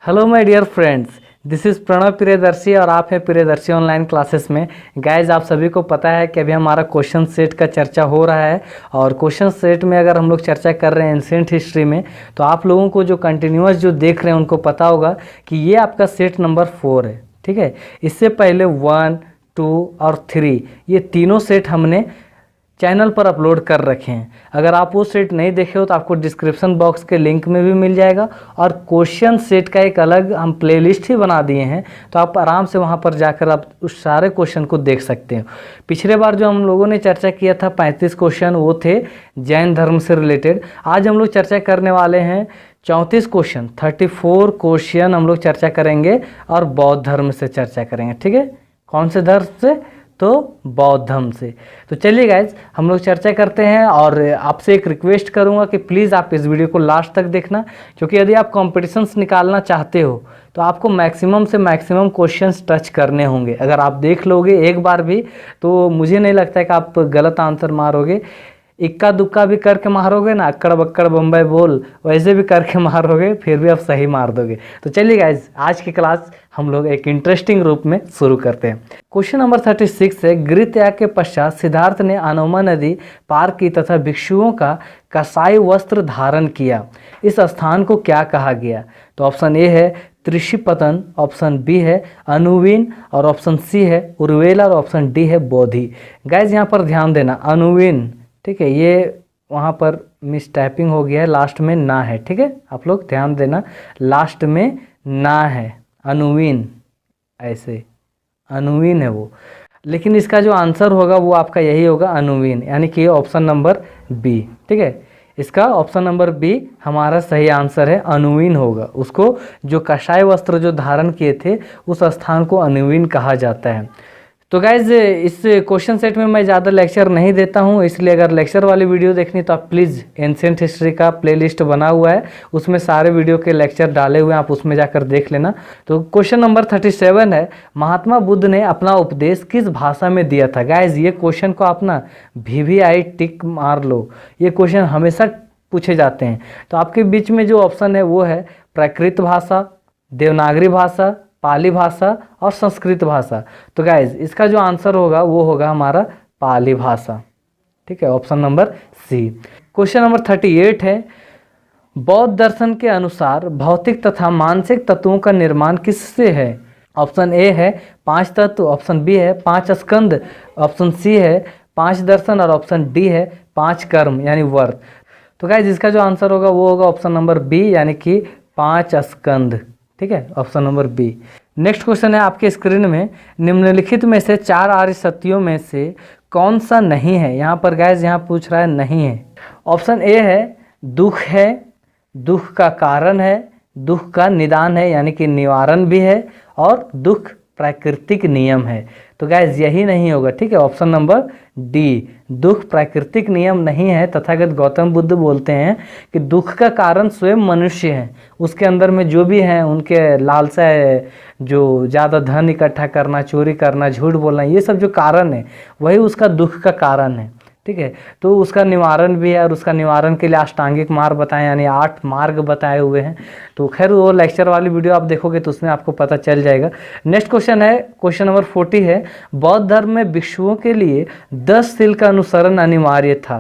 Hello my dear friends, this is Pranav Priyadarshi और आप हैं प्रियदर्शी ऑनलाइन क्लासेस में। गाइज, आप सभी को पता है कि अभी हमारा क्वेश्चन सेट का चर्चा हो रहा है और क्वेश्चन सेट में अगर हम लोग चर्चा कर रहे हैं एंशिएंट हिस्ट्री में, तो आप लोगों को जो कंटिन्यूअस जो देख रहे हैं उनको पता होगा कि ये आपका सेट नंबर 4 है। ठीक है, इससे पहले 1, 2 और 3 ये तीनों सेट हमने चैनल पर अपलोड कर रखे हैं। अगर आप वो सेट नहीं देखे हो तो आपको डिस्क्रिप्शन बॉक्स के लिंक में भी मिल जाएगा और क्वेश्चन सेट का एक अलग हम प्लेलिस्ट ही बना दिए हैं, तो आप आराम से वहाँ पर जाकर आप उस सारे क्वेश्चन को देख सकते हो। पिछले बार जो हम लोगों ने चर्चा किया था 35 क्वेश्चन, वो थे जैन धर्म से रिलेटेड। आज हम लोग चर्चा करने वाले हैं 34 क्वेश्चन, 34 क्वेश्चन हम लोग चर्चा करेंगे और बौद्ध धर्म से चर्चा करेंगे। ठीक है, कौन से धर्म से? तो बौद्ध धर्म से। तो चलिए गाइज, हम लोग चर्चा करते हैं और आपसे एक रिक्वेस्ट करूंगा कि प्लीज़ आप इस वीडियो को लास्ट तक देखना, क्योंकि यदि आप कॉम्पिटिशन्स निकालना चाहते हो तो आपको मैक्सिमम से मैक्सिमम क्वेश्चंस टच करने होंगे। अगर आप देख लोगे एक बार भी तो मुझे नहीं लगता है कि आप गलत आंसर मारोगे। इक्का दुक्का भी करके मारोगे ना, अक्कड़ बक्कड़ बम्बई बोल, वैसे भी करके मारोगे फिर भी आप सही मार दोगे। तो चलिए गाइज, आज की क्लास हम लोग एक इंटरेस्टिंग रूप में शुरू करते हैं। क्वेश्चन नंबर 36 है, गृह त्याग के पश्चात सिद्धार्थ ने अनोमा नदी पार की तथा भिक्षुओं का कसाई वस्त्र धारण किया। इस स्थान को क्या कहा गया? तो ऑप्शन ए है त्रिशिपतन, ऑप्शन बी है अनुवीन और ऑप्शन सी है उर्वेला और ऑप्शन डी है बोधि। गाइज, यहाँ पर ध्यान देना, अनुवीन, ठीक है, ये वहाँ पर मिस टाइपिंग हो गया है, लास्ट में ना है। ठीक है, आप लोग ध्यान देना, लास्ट में ना है, अनुवीन, ऐसे अनुवीन है वो। लेकिन इसका जो आंसर होगा वो आपका यही होगा, अनुवीन, यानी कि ऑप्शन नंबर बी। ठीक है, इसका ऑप्शन नंबर बी हमारा सही आंसर है, अनुवीन होगा। उसको जो कषाय वस्त्र जो धारण किए थे उस स्थान को अनुवीन कहा जाता है। तो गाइज, इस क्वेश्चन सेट में मैं ज़्यादा लेक्चर नहीं देता हूँ, इसलिए अगर लेक्चर वाली वीडियो देखनी तो आप प्लीज़ एंशिएंट हिस्ट्री का प्लेलिस्ट बना हुआ है, उसमें सारे वीडियो के लेक्चर डाले हुए हैं, आप उसमें जाकर देख लेना। तो क्वेश्चन नंबर 37 है, महात्मा बुद्ध ने अपना उपदेश किस भाषा में दिया था? गाइज, ये क्वेश्चन को आप ना VVI टिक मार लो, ये क्वेश्चन हमेशा पूछे जाते हैं। तो आपके बीच में जो ऑप्शन है वो है प्राकृत भाषा, देवनागरी भाषा, पाली भाषा और संस्कृत भाषा। तो गाइज, इसका जो आंसर होगा वो होगा हमारा पाली भाषा। ठीक है, option number C. Question number 38 है, बौद्ध दर्शन के अनुसार भौतिक तथा मानसिक तत्वों का निर्माण किससे है? ऑप्शन ए है 5 तत्व, ऑप्शन बी है 5 स्कंद, ऑप्शन सी है 5 दर्शन और ऑप्शन डी है 5 कर्म यानी वर्त। तो गाइज, इसका जो आंसर होगा वो होगा ऑप्शन नंबर बी, यानी कि 5 स्कंद। ठीक है, option number B. Next question है आपके स्क्रीन में, निम्नलिखित में से 4 आर्य सत्यों में से कौन सा नहीं है? यहाँ पर गाइज, यहाँ पूछ रहा है नहीं है। ऑप्शन ए है दुख है, दुख का कारण है, दुख का निदान है यानी कि निवारण भी है, और दुख प्राकृतिक नियम है। तो गाइज, यही नहीं होगा। ठीक है, ऑप्शन नंबर डी, दुख प्राकृतिक नियम नहीं है। तथागत गौतम बुद्ध बोलते हैं कि दुख का कारण स्वयं मनुष्य है, उसके अंदर में जो भी हैं उनके लालसा है, जो ज़्यादा धन इकट्ठा करना, चोरी करना, झूठ बोलना, ये सब जो कारण है वही उसका दुख का कारण है। ठीक है, तो उसका निवारण भी है और उसका निवारण के लिए अष्टांगिक मार्ग बताए, यानी 8 मार्ग बताए हुए हैं। तो खैर, वो लेक्चर वाली वीडियो आप देखोगे तो उसमें आपको पता चल जाएगा। नेक्स्ट क्वेश्चन है, क्वेश्चन नंबर 40 है, बौद्ध धर्म में भिक्षुओं के लिए 10 सील का अनुसरण अनिवार्य था।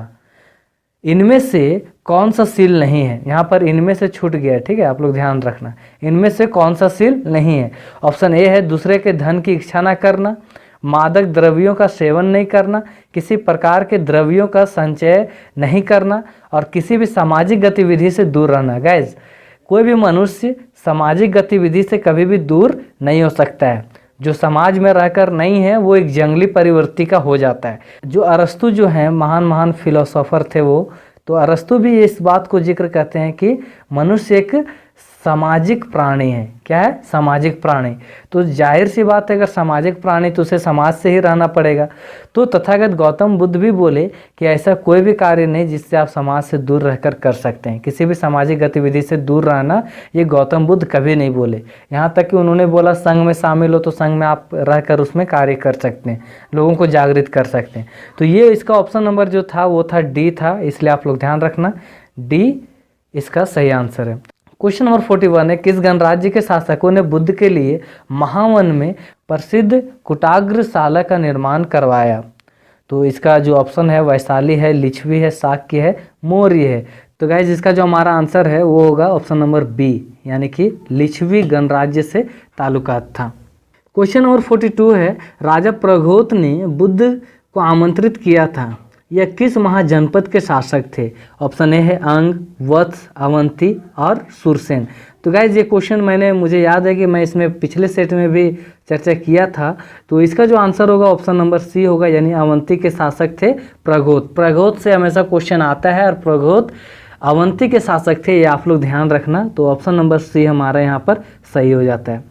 इनमें से कौन सा सील नहीं है? यहाँ पर इनमें से छूट गया है। ठीक है, आप लोग ध्यान रखना, इनमें से कौन सा सील नहीं है? ऑप्शन ए है दूसरे के धन की इच्छा ना करना, मादक द्रव्यों का सेवन नहीं करना, किसी प्रकार के द्रव्यों का संचय नहीं करना और किसी भी सामाजिक गतिविधि से दूर रहना। गाइज, कोई भी मनुष्य सामाजिक गतिविधि से कभी भी दूर नहीं हो सकता है। जो समाज में रहकर नहीं है वो एक जंगली प्रवृत्ति का हो जाता है। जो अरस्तु जो हैं, महान महान फिलोसोफर थे वो, तो अरस्तु भी इस बात को जिक्र करते हैं कि मनुष्य एक सामाजिक प्राणी है। क्या है? सामाजिक प्राणी। तो जाहिर सी बात है, अगर सामाजिक प्राणी तो उसे समाज से ही रहना पड़ेगा। तो तथागत गौतम बुद्ध भी बोले कि ऐसा कोई भी कार्य नहीं जिससे आप समाज से दूर रहकर कर सकते हैं। किसी भी सामाजिक गतिविधि से दूर रहना ये गौतम बुद्ध कभी नहीं बोले। यहाँ तक कि उन्होंने बोला संघ में शामिल हो तो संघ में आप रहकर उसमें कार्य कर सकते हैं, लोगों को जागृत कर सकते हैं। तो ये इसका ऑप्शन नंबर जो था वो था डी था, इसलिए आप लोग ध्यान रखना, डी इसका सही आंसर है। क्वेश्चन नंबर 41 है, किस गणराज्य के शासकों ने बुद्ध के लिए महावन में प्रसिद्ध कुटाग्रशाला का निर्माण करवाया? तो इसका जो ऑप्शन है वैशाली है, लिच्छवी है, शाक्य है, मौर्य है। तो गाइज इसका जो हमारा आंसर है वो होगा ऑप्शन नंबर बी, यानी कि लिच्छवी गणराज्य से ताल्लुकात था। क्वेश्चन नंबर 42 है, राजा प्रघोत ने बुद्ध को आमंत्रित किया था, यह किस महाजनपद के शासक थे? ऑप्शन ए है अंग, वत्स, अवंती और सुरसेन। तो गाइज ये क्वेश्चन मुझे याद है कि मैं इसमें पिछले सेट में भी चर्चा किया था। तो इसका जो आंसर होगा ऑप्शन नंबर सी होगा, यानी अवंती के शासक थे प्रघोत। प्रघोत से हमेशा क्वेश्चन आता है और प्रघोत अवंती के शासक थे, ये आप लोग ध्यान रखना। तो ऑप्शन नंबर सी हमारा यहाँ पर सही हो जाता है।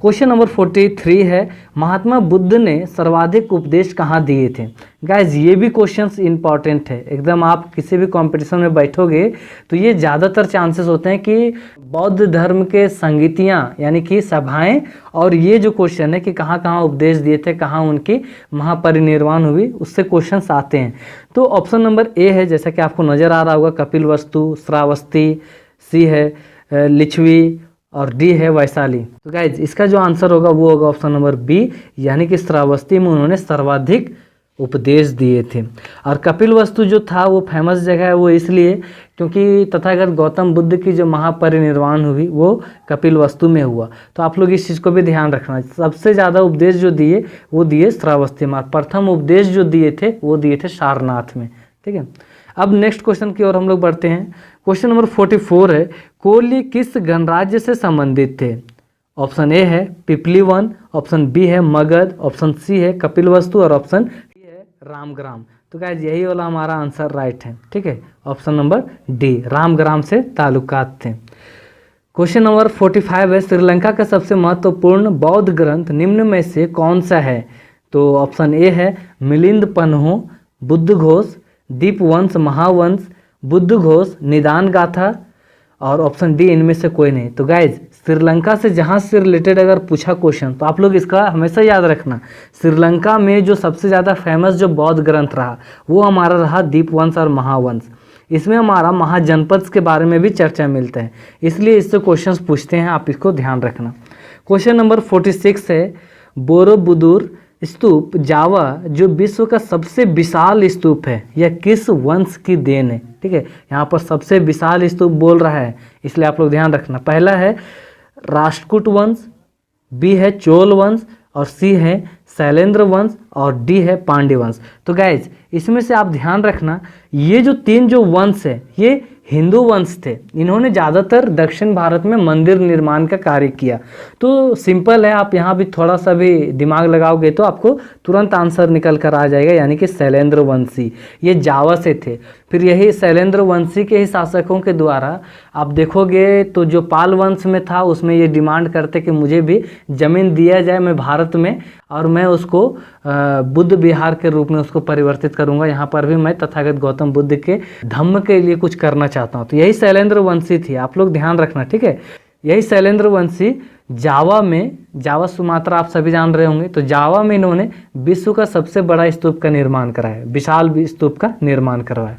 क्वेश्चन नंबर 43 है, महात्मा बुद्ध ने सर्वाधिक उपदेश कहाँ दिए थे? गाइज ये भी क्वेश्चंस इंपॉर्टेंट है, एकदम आप किसी भी कंपटीशन में बैठोगे तो ये ज़्यादातर चांसेस होते हैं कि बौद्ध धर्म के संगीतियाँ यानी कि सभाएं, और ये जो क्वेश्चन है कि कहाँ कहाँ उपदेश दिए थे, कहाँ उनकी महापरिनिर्वाण हुई, उससे क्वेश्चंस आते हैं। तो ऑप्शन नंबर ए है, जैसा कि आपको नज़र आ रहा होगा, कपिलवस्तु, श्रावस्ती, सी है लिच्छवी और डी है वैशाली। तो गाइज इसका जो आंसर होगा वो होगा ऑप्शन नंबर बी, यानी कि श्रावस्ती में उन्होंने सर्वाधिक उपदेश दिए थे। और कपिलवस्तु जो था वो फेमस जगह है, वो इसलिए क्योंकि तथागत गौतम बुद्ध की जो महापरिनिर्वाण हुई वो कपिलवस्तु में हुआ। तो आप लोग इस चीज़ को भी ध्यान रखना, सबसे ज़्यादा उपदेश जो दिए वो दिए श्रावस्ती में, प्रथम उपदेश जो दिए थे वो दिए थे सारनाथ में। ठीक है, अब नेक्स्ट क्वेश्चन की ओर हम लोग बढ़ते हैं। क्वेश्चन नंबर 44 है, कोली किस गणराज्य से संबंधित थे? ऑप्शन ए है पिपलीवन, ऑप्शन बी है मगध, ऑप्शन सी है कपिलवस्तु और ऑप्शन डी है रामग्राम। तो गाइस यही वाला हमारा आंसर राइट है। ठीक है, ऑप्शन नंबर डी, रामग्राम से ताल्लुकात थे। क्वेश्चन नंबर 45 है, श्रीलंका का सबसे महत्वपूर्ण बौद्ध ग्रंथ निम्न में से कौन सा है? तो ऑप्शन ए है मिलिंद पन्हो, बुद्ध घोष, दीपवंश महावंश, बुद्ध घोष, निदान गाथा और ऑप्शन डी इनमें से कोई नहीं। तो गाइज श्रीलंका से जहाँ से रिलेटेड अगर पूछा क्वेश्चन तो आप लोग इसका हमेशा याद रखना, श्रीलंका में जो सबसे ज़्यादा फेमस जो बौद्ध ग्रंथ रहा वो हमारा रहा दीपवंश और महावंश। इसमें हमारा महाजनपद के बारे में भी चर्चा मिलता है, इसलिए इससे क्वेश्चंस पूछते हैं, आप इसको ध्यान रखना। क्वेश्चन नंबर 46 है, बोरोबुदुर स्तूप जावा जो विश्व का सबसे विशाल स्तूप है, यह किस वंश की देन है? ठीक है, यहाँ पर सबसे विशाल स्तूप बोल रहा है, इसलिए आप लोग ध्यान रखना। पहला है राष्ट्रकूट वंश, बी है चोल वंश और सी है शैलेंद्र वंश और डी है पांड्य वंश। तो गाइज इसमें से आप ध्यान रखना, ये जो तीन जो वंश है ये हिंदू वंश थे, इन्होंने ज़्यादातर दक्षिण भारत में मंदिर निर्माण का कार्य किया। तो सिंपल है, आप यहाँ भी थोड़ा सा भी दिमाग लगाओगे तो आपको तुरंत आंसर निकल कर आ जाएगा, यानी कि शैलेंद्र वंशी, ये जावा से थे। फिर यही शैलेंद्र वंशी के ही शासकों के द्वारा आप देखोगे तो जो पाल वंश में था उसमें ये डिमांड करते कि मुझे भी ज़मीन दिया जाए, मैं भारत में, और मैं उसको बुद्ध विहार के रूप में उसको परिवर्तित करूंगा, यहाँ पर भी मैं तथागत गौतम बुद्ध के धम्म के लिए कुछ करना चाहता हूँ। तो यही शैलेंद्र वंशी थी, आप लोग ध्यान रखना। ठीक है, यही शैलेंद्र वंशी जावा में, जावा सुमात्रा आप सभी जान रहे होंगे, तो जावा में इन्होंने विश्व का सबसे बड़ा स्तूप का निर्माण कराया, विशाल स्तूप का निर्माण करवाया।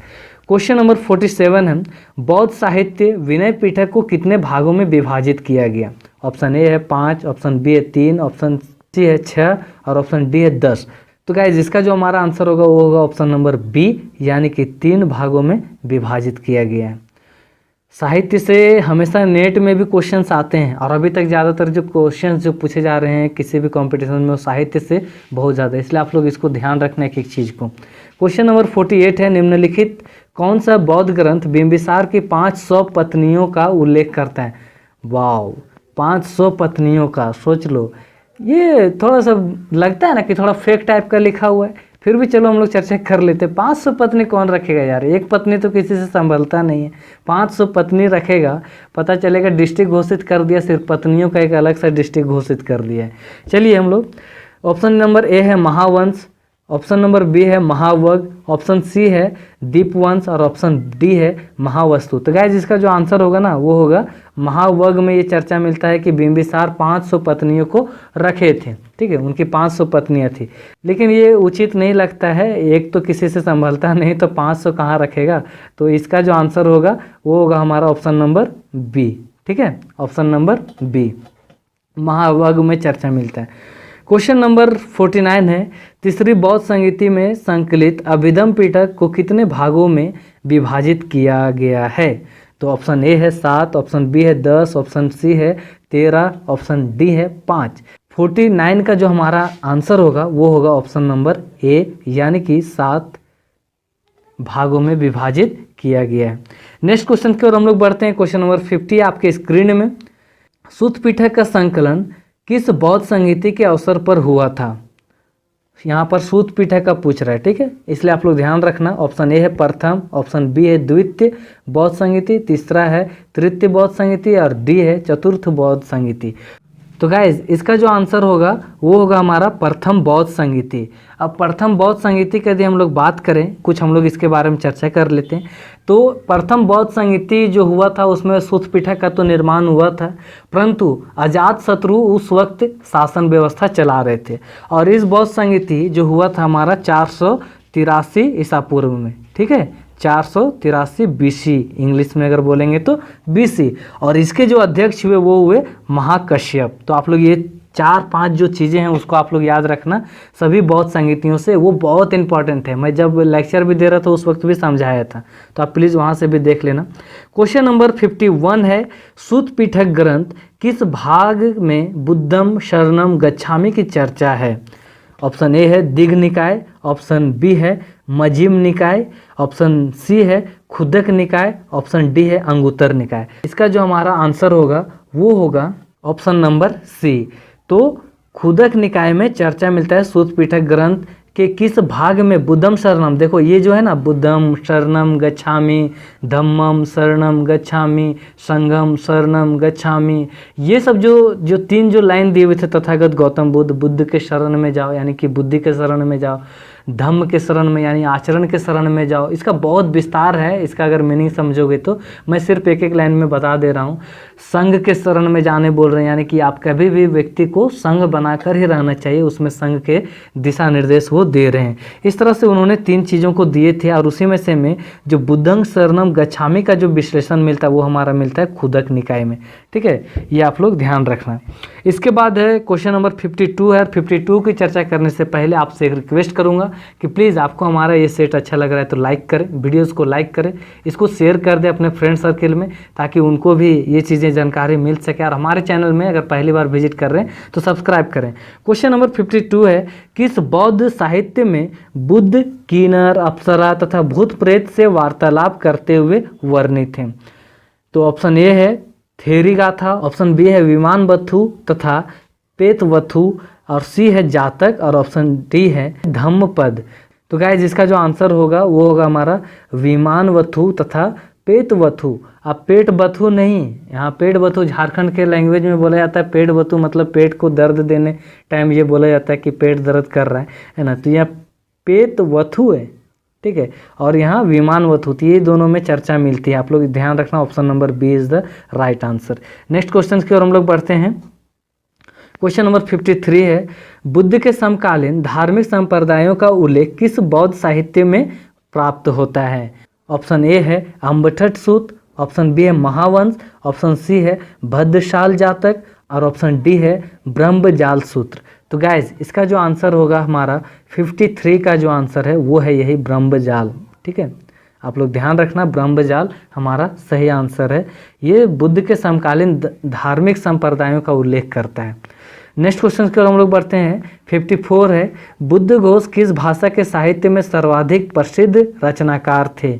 क्वेश्चन नंबर 47 है, बौद्ध साहित्य विनय पिटक को कितने भागों में विभाजित किया गया? ऑप्शन ए है 5, ऑप्शन बी है 3, ऑप्शन सी है 6 और ऑप्शन डी है 10। तो गाइज इसका जो हमारा आंसर होगा वो होगा ऑप्शन नंबर बी, यानी कि 3 भागों में विभाजित किया गया है। साहित्य से हमेशा नेट में भी क्वेश्चंस आते हैं, और अभी तक ज़्यादातर जो क्वेश्चंस जो पूछे जा रहे हैं किसी भी कंपटीशन में वो साहित्य से बहुत ज़्यादा, इसलिए आप लोग इसको ध्यान रखना एक एक चीज़ को। क्वेश्चन नंबर 48 है, निम्नलिखित कौन सा बौद्ध ग्रंथ बिंबिसार की 500 पत्नियों का उल्लेख करता है? वाओ, 500 पत्नियों का, सोच लो, ये थोड़ा सा लगता है ना कि थोड़ा फेक टाइप का लिखा हुआ है, फिर भी चलो हम लोग चर्चा कर लेते हैं। 500 पत्नी कौन रखेगा यार, एक पत्नी तो किसी से संभलता नहीं है, 500 पत्नी रखेगा, पता चलेगा डिस्ट्रिक्ट घोषित कर दिया, सिर्फ पत्नियों का एक अलग सा डिस्ट्रिक्ट घोषित कर दिया है। चलिए हम लोग, ऑप्शन नंबर ए है महावंश, ऑप्शन नंबर बी है महावग, ऑप्शन सी है दीपवंश और ऑप्शन डी है महावस्तु। तो गाइस इसका जो आंसर होगा ना वो होगा महावग में ये चर्चा मिलता है कि बिंबिसार 500 पत्नियों को रखे थे। ठीक है, उनकी 500 पत्नियां थी, लेकिन ये उचित नहीं लगता है, एक तो किसी से संभलता नहीं तो 500 कहाँ रखेगा। तो इसका जो आंसर होगा वो होगा हमारा ऑप्शन नंबर बी। ठीक है, ऑप्शन नंबर बी, महावग में चर्चा मिलता है। क्वेश्चन नंबर 49 है, तीसरी बौद्ध संहिता में संकलित अभिधम पिटक को कितने भागों में विभाजित किया गया है? तो ऑप्शन ए है 7, ऑप्शन बी है 10, ऑप्शन सी है 13, ऑप्शन डी है 5। 49 का जो हमारा आंसर होगा वो होगा ऑप्शन नंबर ए, यानी कि 7 भागों में विभाजित किया गया है। नेक्स्ट क्वेश्चन की ओर हम लोग बढ़ते हैं। क्वेश्चन नंबर 50 आपके स्क्रीन में, सूत पिटक का संकलन किस बौद्ध संहिता के अवसर पर हुआ था? यहाँ पर सूत पिटक का पूछ रहा है, ठीक है, इसलिए आप लोग ध्यान रखना। ऑप्शन ए है प्रथम, ऑप्शन बी है द्वितीय बौद्ध संहिता, तीसरा है तृतीय बौद्ध संहिता और डी है चतुर्थ बौद्ध संहिता। तो गाइज इसका जो आंसर होगा वो होगा हमारा प्रथम बौद्ध संहिता। अब प्रथम बौद्ध संहिता की यदि हम लोग बात करें, कुछ हम लोग इसके बारे में चर्चा कर लेते हैं। तो प्रथम बौद्ध संहिता जो हुआ था उसमें सूत पिटक का तो निर्माण हुआ था, परंतु अजातशत्रु उस वक्त शासन व्यवस्था चला रहे थे और इस बौद्ध संहिता जो हुआ था हमारा 483 ईसा पूर्व में, ठीक है, 483 BC, इंग्लिश में अगर बोलेंगे तो BC। और इसके जो अध्यक्ष हुए वो हुए महाकश्यप। तो आप लोग ये 4-5 जो चीज़ें हैं उसको आप लोग याद रखना सभी बौद्ध संहिताओं से, वो बहुत इंपॉर्टेंट है। मैं जब लेक्चर भी दे रहा था उस वक्त भी समझाया था, तो आप प्लीज़ वहाँ से भी देख लेना। क्वेश्चन नंबर 51 है, सूत पिटक ग्रंथ किस भाग में बुद्धम शरणम गच्छामि की चर्चा है? ऑप्शन ए है दीघ निकाय, ऑप्शन बी है मजिम निकाय, ऑप्शन सी है खुदक निकाय, ऑप्शन डी है अंगुत्तर निकाय। इसका जो हमारा आंसर होगा वो होगा ऑप्शन नंबर सी। तो खुदक निकाय में चर्चा मिलता है सूत पिटक ग्रंथ के किस भाग में बुद्धम शरणम, देखो ये जो है ना, बुद्धम शरणम गच्छामि, धम्मम शरणम गच्छामि, संघम शरणम गच्छामि, ये सब जो 3 जो लाइन दिए हुए थे तथागत गौतम बुद्ध, बुद्ध के शरण में जाओ यानी कि बुद्धि के शरण में जाओ, धम्म के शरण में यानी आचरण के शरण में जाओ, इसका बहुत विस्तार है। इसका अगर मीनिंग समझोगे तो मैं सिर्फ एक लाइन में बता दे रहा हूँ। संघ के शरण में जाने बोल रहे हैं, यानी कि आप कभी भी व्यक्ति को संघ बनाकर ही रहना चाहिए, उसमें संघ के दिशा निर्देश वो दे रहे हैं। इस तरह से उन्होंने 3 चीज़ों को दिए थे और उसी में से में जो बुद्धं शरणम गच्छामि का जो विश्लेषण मिलता है वो हमारा मिलता है खुदक निकाय में, ठीक है, ये आप लोग ध्यान रखना। इसके बाद है क्वेश्चन नंबर 52 है। 52 की चर्चा करने से पहले आपसे एक रिक्वेस्ट करूंगा कि प्लीज़ आपको हमारा ये सेट अच्छा लग रहा है तो लाइक करें, वीडियोस को लाइक करें, इसको शेयर कर दें अपने फ्रेंड सर्किल में ताकि उनको भी ये चीज़ें जानकारी मिल सके। और हमारे चैनल में अगर पहली बार विजिट कर रहे हैं तो सब्सक्राइब करें। क्वेश्चन नंबर 52 है, किस बौद्ध साहित्य में बुद्ध किन्नर अप्सरा तथा भूत प्रेत से वार्तालाप करते हुए वर्णित हैं? तो ऑप्शन ए है थेरी गाथा, ऑप्शन बी है विमान वथु तथा पेत वथु, और सी है जातक, और ऑप्शन डी है धम्मपद। तो गाइस इसका जो आंसर होगा वो होगा हमारा विमान वथु तथा पेट वथु। अब पेट वथु नहीं, यहाँ पेट वथु झारखंड के लैंग्वेज में बोला जाता है। पेट वथु मतलब पेट को दर्द देने टाइम ये बोला जाता है कि पेट दर्द कर रहा है ना, तो यहाँ पेट वथु है, ठीक है, और यहाँ विमान वथु, ये दोनों में चर्चा मिलती है। आप लोग ध्यान रखना, option number B is the right answer. Next question की ओर हम लोग बढ़ते हैं। क्वेश्चन नंबर 53 है, बुद्ध के समकालीन धार्मिक संप्रदायों का उल्लेख किस बौद्ध साहित्य में प्राप्त होता है? ऑप्शन ए है अम्बठट सूत्र, ऑप्शन बी है महावंश, ऑप्शन सी है भद्रशाल जातक, और ऑप्शन डी है ब्रह्मजाल सूत्र। तो गाइज इसका जो आंसर होगा हमारा 53 का जो आंसर है वो है यही ब्रह्मजाल, ठीक है, आप लोग ध्यान रखना, ब्रह्मजाल हमारा सही आंसर है। ये बुद्ध के समकालीन धार्मिक संप्रदायों का उल्लेख करता है। नेक्स्ट क्वेश्चन की ओर हम लोग बढ़ते हैं। 54 है, बुद्ध घोष किस भाषा के साहित्य में सर्वाधिक प्रसिद्ध रचनाकार थे?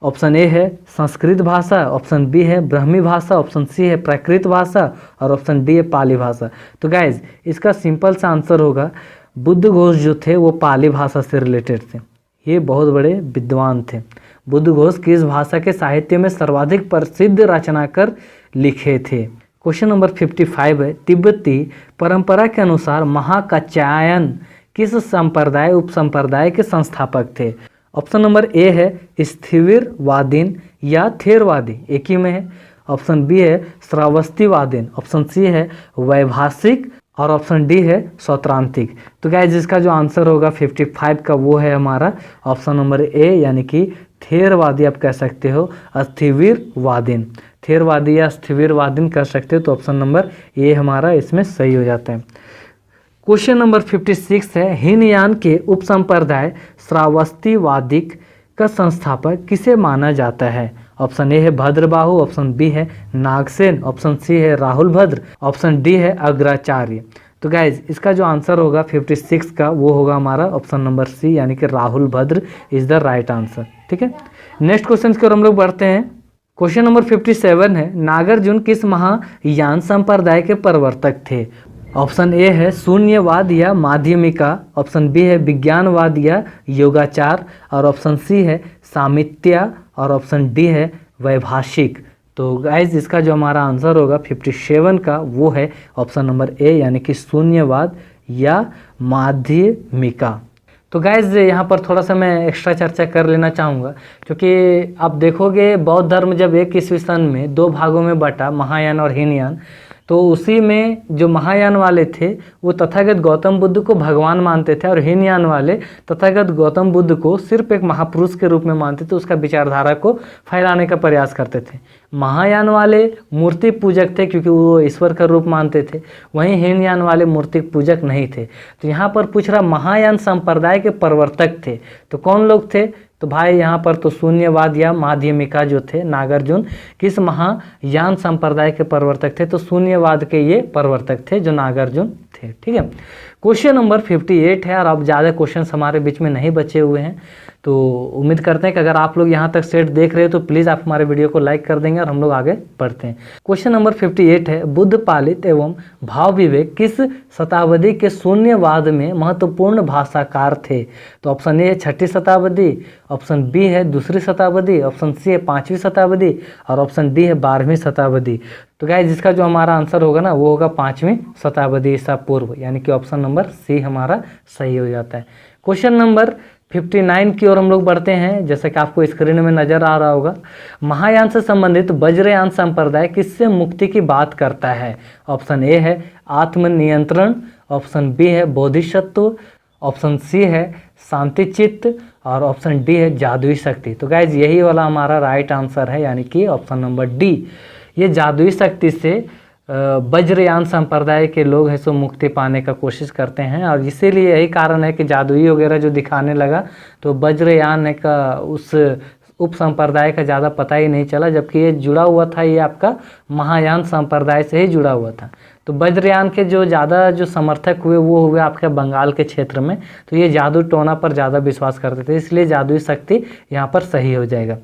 ऑप्शन ए है संस्कृत भाषा, ऑप्शन बी है ब्राह्मी भाषा, ऑप्शन सी है प्राकृत भाषा, और ऑप्शन डी है पाली भाषा। तो गाइज इसका सिंपल सा आंसर होगा बुद्ध घोष जो थे वो पाली भाषा से रिलेटेड थे, ये बहुत बड़े विद्वान थे। बुद्ध घोष किस भाषा के साहित्य में सर्वाधिक प्रसिद्ध रचनाकार लिखे थे? क्वेश्चन नंबर 55 है, तिब्बती परंपरा के अनुसार महाकात्यायन किस संप्रदाय उपसंप्रदाय के संस्थापक थे? ऑप्शन नंबर ए है स्थिविरवादीन या थेरवादी, एक ही में है। ऑप्शन बी है श्रावस्तीवादीन, ऑप्शन सी है वैभाषिक, और ऑप्शन डी है सौत्रांतिक। तो गाइस जिसका जो आंसर होगा 55 का वो है हमारा ऑप्शन नंबर ए, यानी कि थेरवादी आप कह सकते हो, अस्थिविरवादीन। स्थिरवादी या स्थिविरवादी कर सकते हो, तो ऑप्शन नंबर ए हमारा इसमें सही हो जाता है। क्वेश्चन नंबर 56 है, हीनयान के उपसंप्रदाय श्रावस्तीवादिक का संस्थापक किसे माना जाता है? ऑप्शन ए है भद्रबाहु, ऑप्शन बी है नागसेन, ऑप्शन सी है राहुल भद्र, ऑप्शन डी है अग्राचार्य। तो गाइज इसका जो आंसर होगा 56 का वो होगा हमारा ऑप्शन नंबर सी, यानी कि राहुल भद्र इज द राइट आंसर। ठीक है, नेक्स्ट क्वेश्चन की ओर हम लोग बढ़ते हैं। क्वेश्चन नंबर 57 है, नागार्जुन किस महायान संप्रदाय के प्रवर्तक थे? ऑप्शन ए है शून्यवाद या माध्यमिका, ऑप्शन बी है विज्ञानवाद या योगाचार, और ऑप्शन सी है सामित्या, और ऑप्शन डी है वैभाषिक। तो गाइज इसका जो हमारा आंसर होगा 57 का वो है ऑप्शन नंबर ए, यानी कि शून्यवाद या माध्यमिका। तो गाइज यहाँ पर थोड़ा सा मैं एक्स्ट्रा चर्चा कर लेना चाहूँगा, क्योंकि आप देखोगे बौद्ध धर्म जब 1 ईस्वी सन में 2 भागों में बटा, महायान और हीनयान, तो उसी में जो महायान वाले थे वो तथागत गौतम बुद्ध को भगवान मानते थे, और हीनयान वाले तथागत गौतम बुद्ध को सिर्फ एक महापुरुष के रूप में मानते थे, उसका विचारधारा को फैलाने का प्रयास करते थे। महायान वाले मूर्ति पूजक थे क्योंकि वो ईश्वर का रूप मानते थे, वहीं हीनयान वाले मूर्ति पूजक नहीं थे। तो यहाँ पर पूछ रहा महायान संप्रदाय के प्रवर्तक थे, तो कौन लोग थे? तो भाई यहाँ पर तो शून्यवाद या माध्यमिका जो थे, नागार्जुन किस महायान संप्रदाय के प्रवर्तक थे? तो शून्यवाद के ये प्रवर्तक थे जो नागार्जुन थे। ठीक है, क्वेश्चन नंबर 58 है, और अब ज़्यादा क्वेश्चंस हमारे बीच में नहीं बचे हुए हैं, तो उम्मीद करते हैं कि अगर आप लोग यहाँ तक सेट देख रहे हो तो प्लीज़ आप हमारे वीडियो को लाइक कर देंगे और हम लोग आगे बढ़ते हैं। क्वेश्चन नंबर 58 है, बुद्ध पालित एवं भाव विवेक किस शताब्दी के शून्यवाद में महत्वपूर्ण भाषाकार थे? तो ऑप्शन ए है 6वीं शताब्दी, ऑप्शन बी है 2री शताब्दी, ऑप्शन सी है 5वीं शताब्दी, और ऑप्शन डी है 12वीं शताब्दी। तो गाइस जिसका जो हमारा आंसर होगा ना वो होगा 5वीं शताब्दी ईसा पूर्व, यानी कि ऑप्शन नंबर सी हमारा सही हो जाता है। क्वेश्चन नंबर 59 की ओर हम लोग बढ़ते हैं। जैसे कि आपको स्क्रीन में नजर आ रहा होगा, महायान से संबंधित वज्रयान संप्रदाय किससे मुक्ति की बात करता है? ऑप्शन ए है आत्मनियंत्रण, ऑप्शन बी है बोधिसत्व, ऑप्शन सी है शांति चित्त, और ऑप्शन डी है जादुई शक्ति। तो गाइज यही वाला हमारा राइट आंसर है, यानी कि ऑप्शन नंबर डी। ये जादुई शक्ति से वज्रयान संप्रदाय के लोग हैं सो मुक्ति पाने का कोशिश करते हैं, और इसीलिए यही कारण है कि जादुई वगैरह जो दिखाने लगा तो वज्रयान का उस उप संप्रदाय का ज़्यादा पता ही नहीं चला, जबकि ये जुड़ा हुआ था, ये आपका महायान संप्रदाय से ही जुड़ा हुआ था। तो वज्रयान के जो ज़्यादा जो समर्थक हुए वो हुए आपके बंगाल के क्षेत्र में, तो ये जादू टोना पर ज़्यादा विश्वास करते थे, इसलिए जादुई शक्ति यहाँ पर सही हो जाएगा।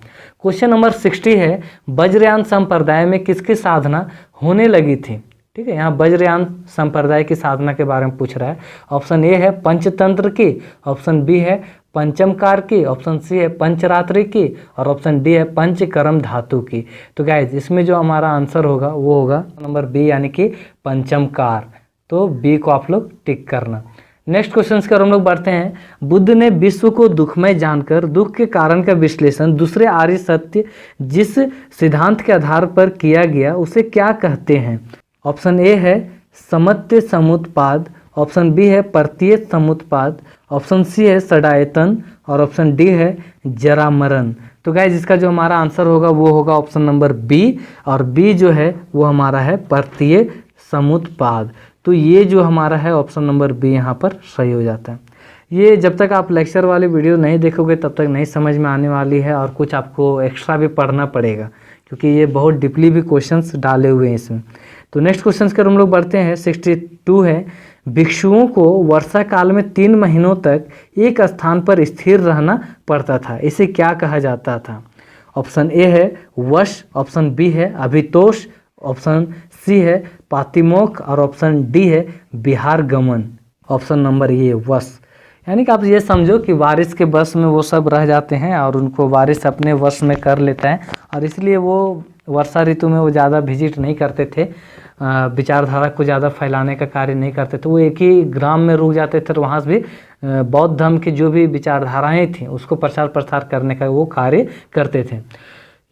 क्वेश्चन नंबर 60 है, वज्रयान संप्रदाय में किसकी साधना होने लगी थी? ठीक है, यहाँ वज्रयान संप्रदाय की साधना के बारे में पूछ रहा है। ऑप्शन ए है पंचतंत्र की, ऑप्शन बी है पंचमकार की, ऑप्शन सी है पंचरात्रि की, और ऑप्शन डी है पंचकर्म धातु की। तो गाइज इसमें जो हमारा आंसर होगा वो होगा नंबर बी, यानी कि पंचमकार। तो बी को आप लोग टिक करना। नेक्स्ट क्वेश्चन की ओर हम लोग बढ़ते हैं। बुद्ध ने विश्व को दुखमय जानकर दुख के कारण का विश्लेषण दूसरे आर्य सत्य जिस सिद्धांत के आधार पर किया गया उसे क्या कहते हैं? ऑप्शन ए है समत्य समुत्पाद, ऑप्शन बी है प्रत्येक समुत्पाद, ऑप्शन सी है षडायतन, और ऑप्शन डी है जरामरण। तो गाइज इसका जो हमारा आंसर होगा वो होगा ऑप्शन नंबर बी, और बी जो है वो हमारा है प्रत्येक समुत्पाद। तो ये जो हमारा है ऑप्शन नंबर बी यहाँ पर सही हो जाता है। ये जब तक आप लेक्चर वाली वीडियो नहीं देखोगे तब तक नहीं समझ में आने वाली है, और कुछ आपको एक्स्ट्रा भी पढ़ना पड़ेगा, क्योंकि ये बहुत डीपली भी क्वेश्चंस डाले हुए हैं इसमें। तो नेक्स्ट क्वेश्चन की हम लोग बढ़ते हैं। 62 है, भिक्षुओं को वर्षा काल में 3 महीनों तक एक स्थान पर स्थिर रहना पड़ता था, इसे क्या कहा जाता था? ऑप्शन ए है वश, ऑप्शन बी है अभितोष, ऑप्शन सी है पातिमोक्ष, और ऑप्शन डी है बिहार गमन। ऑप्शन नंबर ये वश, यानी कि आप ये समझो कि बारिश के बस में वो सब रह जाते हैं और उनको बारिश अपने वश में कर लेता है, और इसलिए वो वर्षा ऋतु में वो ज़्यादा विजिट नहीं करते थे, विचारधारा को ज़्यादा फैलाने का कार्य नहीं करते थे। वो एक ही ग्राम में रुक जाते थे और वहाँ से भी बौद्ध धर्म की जो भी विचारधाराएं थी उसको प्रचार प्रसार करने का वो कार्य करते थे।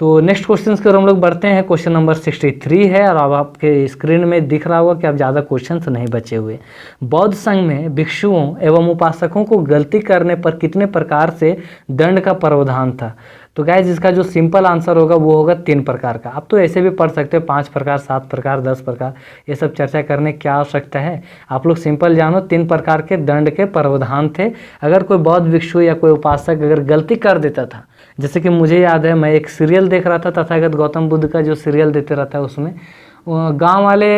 तो नेक्स्ट क्वेश्चन की ओर हम लोग बढ़ते हैं। क्वेश्चन नंबर 63 है, और अब आपके स्क्रीन में दिख रहा होगा कि अब ज़्यादा क्वेश्चंस नहीं बचे हुए। बौद्ध संघ में भिक्षुओं एवं उपासकों को गलती करने पर कितने प्रकार से दंड का प्रावधान था? तो गाइज इसका जो सिंपल आंसर होगा वो होगा 3 प्रकार का। आप तो ऐसे भी पढ़ सकते हो 5 प्रकार, 7 प्रकार, 10 प्रकार, ये सब चर्चा करने की क्या आवश्यकता है। आप लोग सिंपल जानो 3 प्रकार के दंड के प्रावधान थे। अगर कोई बौद्ध भिक्षु या कोई उपासक अगर गलती कर देता था, जैसे कि मुझे याद है मैं एक सीरियल देख रहा था, तथागत गौतम बुद्ध का जो सीरियल देते रहता है, उसमें गांव वाले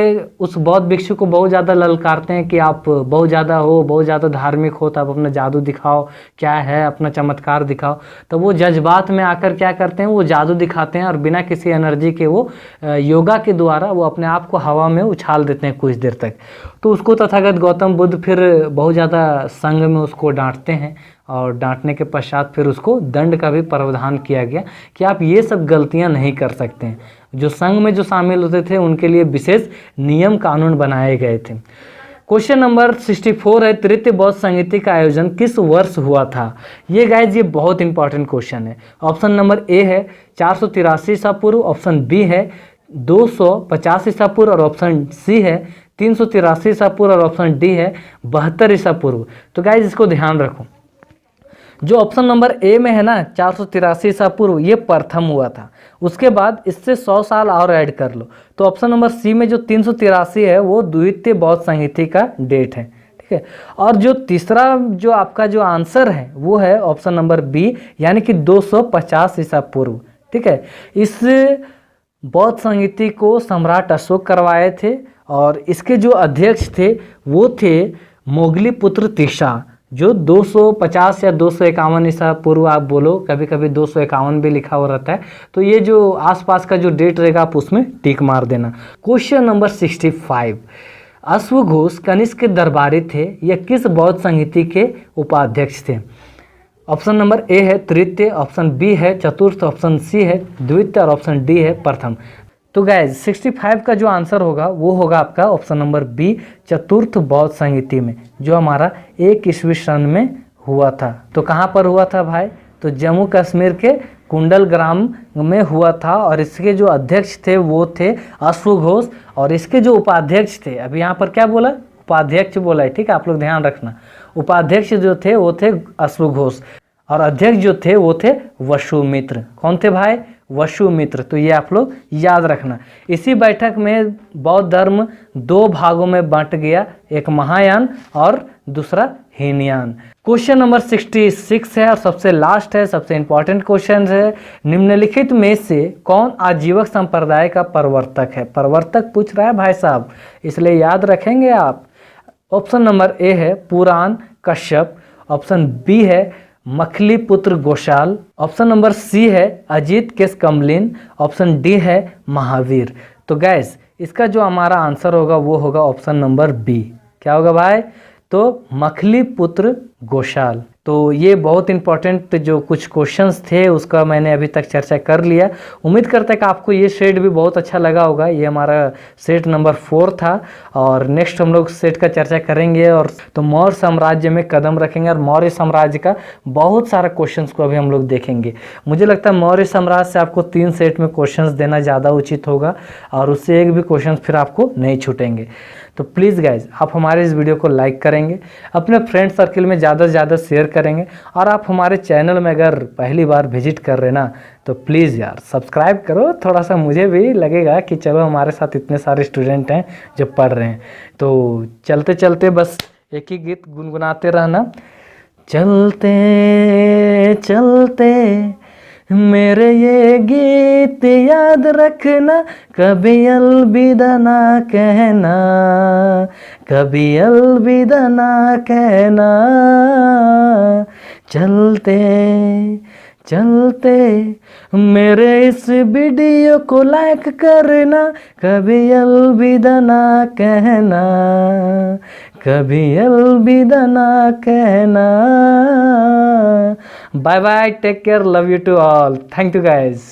उस बौद्ध भिक्षु को बहुत ज़्यादा ललकारते हैं कि आप बहुत ज़्यादा हो, बहुत ज़्यादा धार्मिक हो, तो आप अपना जादू दिखाओ, क्या है अपना चमत्कार दिखाओ। तो वो जज्बात में आकर क्या करते हैं, वो जादू दिखाते हैं और बिना किसी एनर्जी के वो योगा के द्वारा वो अपने आप को हवा में उछाल देते हैं कुछ देर तक। तो उसको तथागत गौतम बुद्ध फिर बहुत ज़्यादा संघ में उसको डांटते हैं और डांटने के पश्चात फिर उसको दंड का भी प्रावधान किया गया कि आप ये सब गलतियां नहीं कर सकते हैं। जो संघ में जो शामिल होते थे उनके लिए विशेष नियम कानून बनाए गए थे। क्वेश्चन नंबर 64 है, तृतीय बौद्ध संहिता का आयोजन किस वर्ष हुआ था? ये गाइज ये बहुत इंपॉर्टेंट क्वेश्चन है। ऑप्शन नंबर ए है 483 ईसा पूर्व, ऑप्शन बी है 250 ईसा पूर्व और ऑप्शन सी है 383 ईसा पूर्व और ऑप्शन डी है 72 ईसा पूर्व। तो गाइज इसको ध्यान रखो, जो ऑप्शन नंबर ए में है ना 483 ईसा पूर्व, ये प्रथम हुआ था। उसके बाद इससे 100 साल और ऐड कर लो, तो ऑप्शन नंबर सी में जो 383 है वो द्वितीय बौद्ध संहिता का डेट है, ठीक है। और जो तीसरा जो आपका जो आंसर है वो है ऑप्शन नंबर बी, यानी कि 250 ईसा पूर्व, ठीक है। इस बौद्ध संहिता को सम्राट अशोक करवाए थे और इसके जो अध्यक्ष थे वो थे मोगली पुत्र तीसा, जो 250 या 251 ईसा पूर्व आप बोलो, कभी कभी 251 भी लिखा हुआ रहता है। तो ये जो आसपास का जो डेट रहेगा आप उसमें टिक मार देना। क्वेश्चन नंबर 65, अश्वघोष कनिष्क के दरबारी थे या किस बौद्ध संहिता के उपाध्यक्ष थे? ऑप्शन नंबर ए है तृतीय, ऑप्शन बी है चतुर्थ, ऑप्शन सी है द्वितीय और ऑप्शन डी है प्रथम। तो गाइज 65 का जो आंसर होगा वो होगा आपका ऑप्शन नंबर बी, चतुर्थ बौद्ध संहिता में, जो हमारा 1 ईस्वी सन में हुआ था। तो कहाँ पर हुआ था भाई? तो जम्मू कश्मीर के कुंडल ग्राम में हुआ था और इसके जो अध्यक्ष थे वो थे अश्वघोष और इसके जो उपाध्यक्ष थे, अभी यहाँ पर क्या बोला, उपाध्यक्ष बोला है, ठीक है, आप लोग ध्यान रखना। उपाध्यक्ष जो थे वो थे अश्वघोष और अध्यक्ष जो थे वो थे वसुमित्र। कौन थे भाई? वसुमित्र। तो ये आप लोग याद रखना। इसी बैठक में बौद्ध धर्म 2 भागों में बंट गया, एक महायान और दूसरा हीनयान। क्वेश्चन नंबर 66 है और सबसे लास्ट है, सबसे इंपॉर्टेंट क्वेश्चन है, निम्नलिखित में से कौन आजीवक संप्रदाय का प्रवर्तक है? प्रवर्तक पूछ रहा है भाई साहब, इसलिए याद रखेंगे आप। ऑप्शन नंबर ए है पुराण कश्यप, ऑप्शन बी है मखली पुत्र गोशाल, ऑप्शन नंबर सी है अजीत केस कमलिन, ऑप्शन डी है महावीर। तो गैस इसका जो हमारा आंसर होगा वो होगा ऑप्शन नंबर बी। क्या होगा भाई? तो मखली पुत्र गोशाल। तो ये बहुत इंपॉर्टेंट जो कुछ क्वेश्चंस थे उसका मैंने अभी तक चर्चा कर लिया। उम्मीद करते हैं कि आपको ये सेट भी बहुत अच्छा लगा होगा। ये हमारा सेट नंबर 4 था और नेक्स्ट हम लोग सेट का चर्चा करेंगे और तो मौर्य साम्राज्य में कदम रखेंगे और मौर्य साम्राज्य का बहुत सारा क्वेश्चंस को अभी हम लोग देखेंगे। मुझे लगता है मौर्य साम्राज्य से आपको 3 सेट में क्वेश्चंस देना ज़्यादा उचित होगा और उससे एक भी क्वेश्चन फिर आपको नहीं छूटेंगे। तो प्लीज़ गाइज आप हमारे इस वीडियो को लाइक करेंगे, अपने फ्रेंड सर्किल में ज़्यादा से ज़्यादा शेयर करेंगे और आप हमारे चैनल में अगर पहली बार विजिट कर रहे ना तो प्लीज़ यार सब्सक्राइब करो। थोड़ा सा मुझे भी लगेगा कि चलो हमारे साथ इतने सारे स्टूडेंट हैं जो पढ़ रहे हैं। तो चलते चलते बस एक ही गीत गुनगुनाते रहना, चलते चलते मेरे ये गीत याद रखना, कभी अलविदा ना कहना, कभी अलविदा ना कहना, चलते चलते मेरे इस वीडियो को लाइक करना, कभी अलविदा ना कहना, कभी अलविदा ना कहना। Bye bye, take care, love you to all, thank you guys.